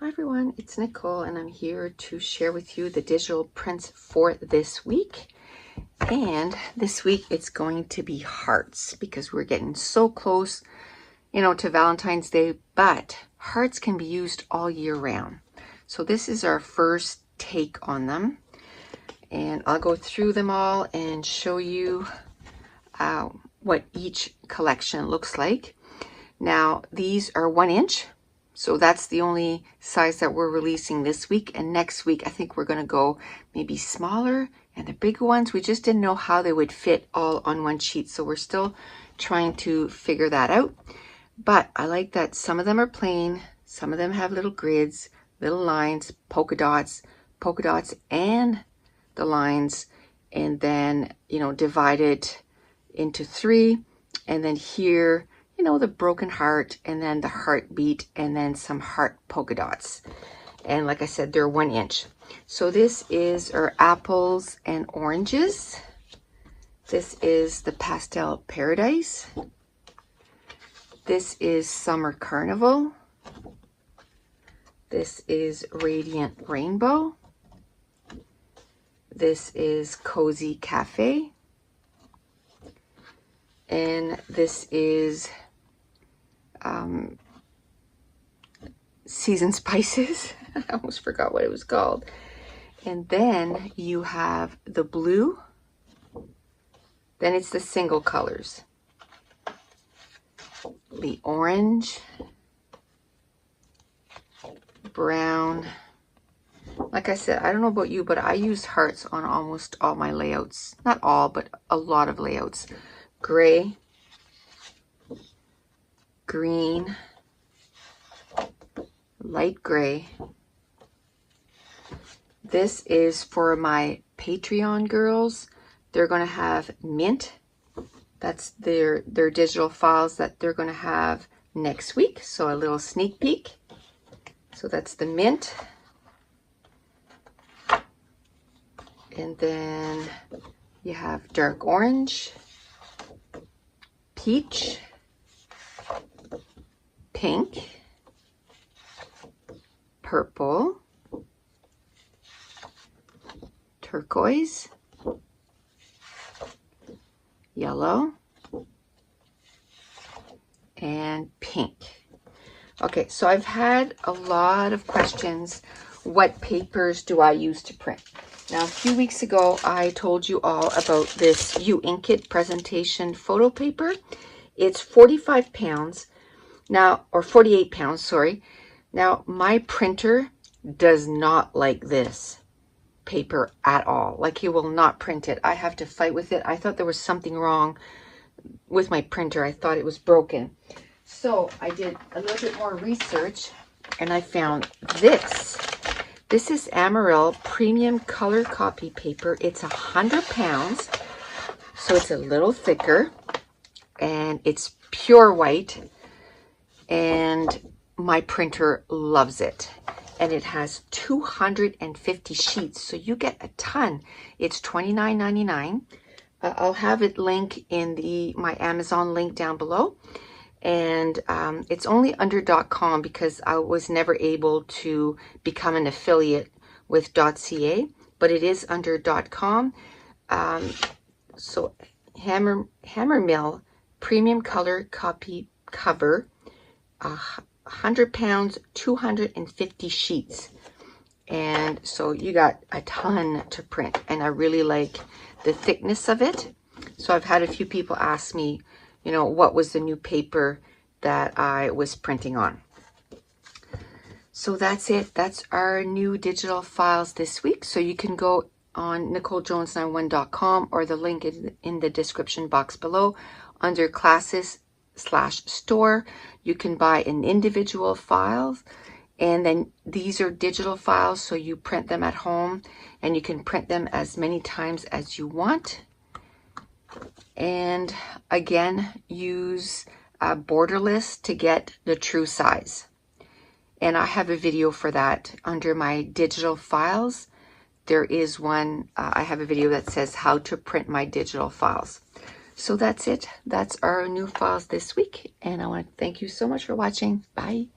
Hi everyone, it's Nicole and I'm here to share with you the digital prints for this week. And this week it's going to be hearts because we're getting so close, to Valentine's Day, but hearts can be used all year round. So this is our first take on them. And I'll go through them all and show you what each collection looks like. Now, these are 1 inch. So that's the only size that we're releasing this week. And next week, I think we're going to go maybe smaller and the bigger ones. We just didn't know how they would fit all on one sheet. So we're still trying to figure that out. But I like that some of them are plain. Some of them have little grids, little lines, polka dots and the lines. And then, divided into 3. And then here, the broken heart, and then the heartbeat, and then some heart polka dots. And like I said, they're 1 inch. So this is our apples and oranges. This is the pastel paradise. This is summer carnival. This is radiant rainbow. This is cozy cafe. And this is seasoned spices. I almost forgot what it was called. And then you have the blue. Then it's the single colors. The orange, brown. Like I said, I don't know about you, but I use hearts on almost all my layouts. Not all, but a lot of layouts. Gray, green, light gray. This is for my Patreon girls. They're going to have mint. That's their digital files that they're going to have next week. So a little sneak peek. So that's the mint. And then you have dark orange, peach, pink, purple, turquoise, yellow, and pink. Okay, so I've had a lot of questions. What papers do I use to print? Now, a few weeks ago, I told you all about this You Ink It presentation photo paper. It's 45 pounds now, or 48 pounds, sorry. Now, my printer does not like this paper at all. Like, he will not print it. I have to fight with it. I thought there was something wrong with my printer. I thought it was broken. So I did a little bit more research and I found this. This is Amarillo Premium Color Copy Paper. It's 100 pounds, so it's a little thicker, and it's pure white, and my printer loves it. And it has 250 sheets, so you get a ton. It's $29.99. I'll have it link in my Amazon link down below. And it's only under .com because I was never able to become an affiliate with .ca, but it is under .com. So Hammer Mill Premium Color Copy Cover, 100 pounds, 250 sheets. And so you got a ton to print, and I really like the thickness of it. So I've had a few people ask me, what was the new paper that I was printing on. So that's it. That's our new digital files this week. So you can go on NicoleJones91.com or the link in the description box below under classes/store. You can buy an individual files, and then these are digital files, so you print them at home and you can print them as many times as you want. And again, use a borderless to get the true size. And I have a video for that under my digital files. There is one, I have a video that says how to print my digital files. So that's it. That's our new files this week. And I want to thank you so much for watching. Bye.